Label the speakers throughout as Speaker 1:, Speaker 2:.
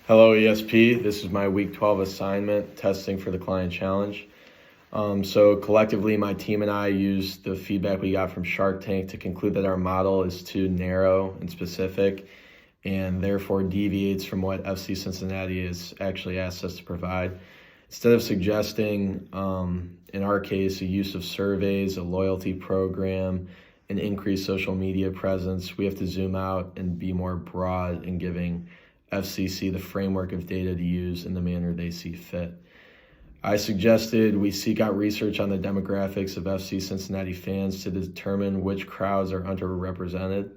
Speaker 1: Hello, ESP. This is my week 12 assignment testing for the client challenge. So collectively, my team and I used the feedback we got from Shark Tank to conclude that our model is too narrow and specific and therefore deviates from what FC Cincinnati has actually asked us to provide. Instead of suggesting, in our case, a use of surveys, a loyalty program, an increased social media presence, we have to zoom out and be more broad in giving FCC the framework of data to use in the manner they see fit. I suggested we seek out research on the demographics of FC Cincinnati fans to determine which crowds are underrepresented.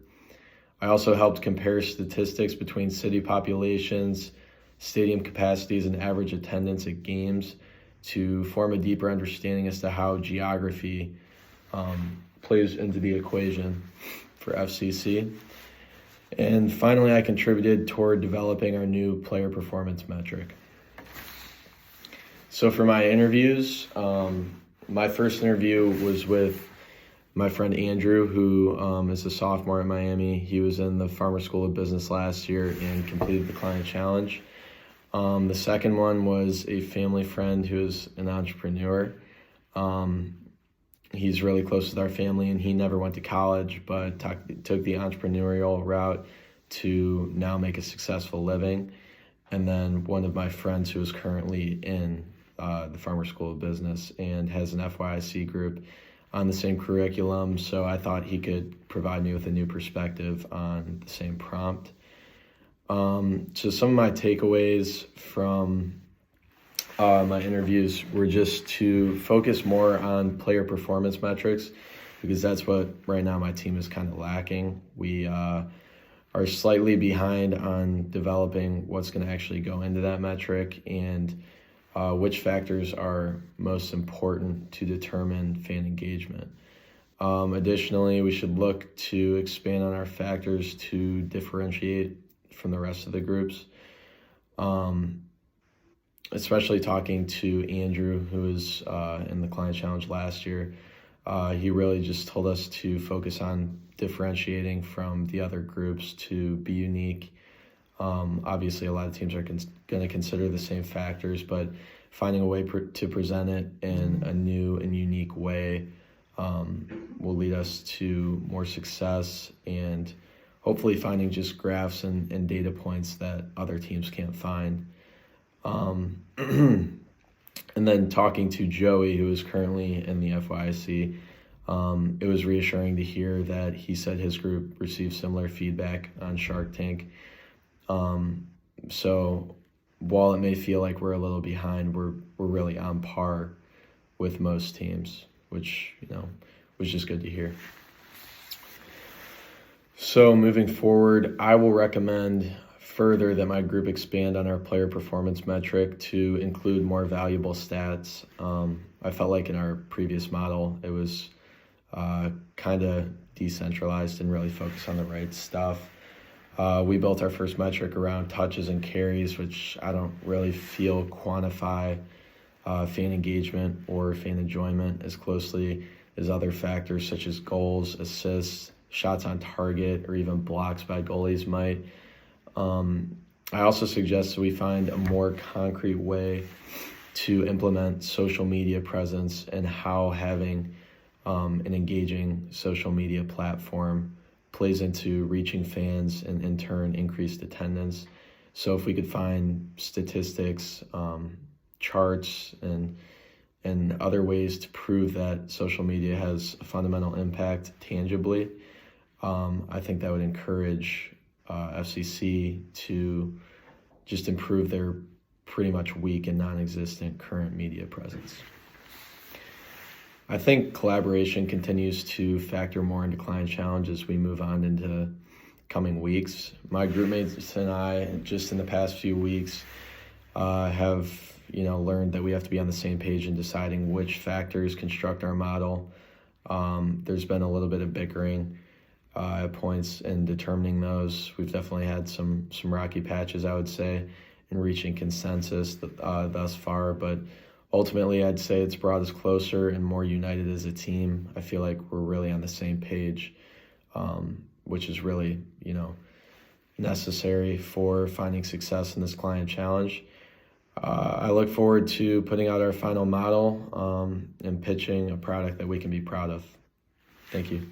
Speaker 1: I also helped compare statistics between city populations, stadium capacities, and average attendance at games to form a deeper understanding as to how geography plays into the equation for FCC. And finally, I contributed toward developing our new player performance metric. So for my interviews, my first interview was with my friend Andrew, who is a sophomore at Miami. He was in the Farmer School of Business last year and completed the client challenge. The second one was a family friend who is an entrepreneur. He's really close with our family, and he never went to college, but took the entrepreneurial route to now make a successful living. And then one of my friends who is currently in the Farmer School of Business and has an FYIC group on the same curriculum, so I thought he could provide me with a new perspective on the same prompt. So some of my takeaways from my interviews were just to focus more on player performance metrics, because that's what right now my team is kind of lacking. We are slightly behind on developing what's going to actually go into that metric and which factors are most important to determine fan engagement. Additionally, we should look to expand on our factors to differentiate from the rest of the groups. Especially talking to Andrew, who was in the client challenge last year, he really just told us to focus on differentiating from the other groups to be unique. Obviously, a lot of teams are going to consider the same factors, but finding a way to present it in a new and unique way will lead us to more success and hopefully finding just graphs and data points that other teams can't find. And then talking to Joey, who is currently in the FYIC, it was reassuring to hear that he said his group received similar feedback on Shark Tank. So while it may feel like we're a little behind, we're really on par with most teams, which, was just good to hear. So moving forward, I will recommend further that my group expand on our player performance metric to include more valuable stats. I felt like in our previous model, it was kind of decentralized and really focused on the right stuff. We built our first metric around touches and carries, which I don't really feel quantify fan engagement or fan enjoyment as closely as other factors such as goals, assists, shots on target, or even blocks by goalies might. I also suggest that we find a more concrete way to implement social media presence and how having an engaging social media platform plays into reaching fans and in turn increased attendance. So if we could find statistics, charts, and other ways to prove that social media has a fundamental impact tangibly, I think that would encourage FCC to just improve their pretty much weak and non-existent current media presence. I think collaboration continues to factor more into client challenge as we move on into coming weeks. My groupmates and I, just in the past few weeks, have learned that we have to be on the same page in deciding which factors construct our model. There's been a little bit of bickering at points in determining those. We've definitely had some rocky patches, I would say, in reaching consensus thus far, but ultimately I'd say it's brought us closer and more united as a team. I feel like we're really on the same page, which is really, necessary for finding success in this client challenge. I look forward to putting out our final model and pitching a product that we can be proud of. Thank you.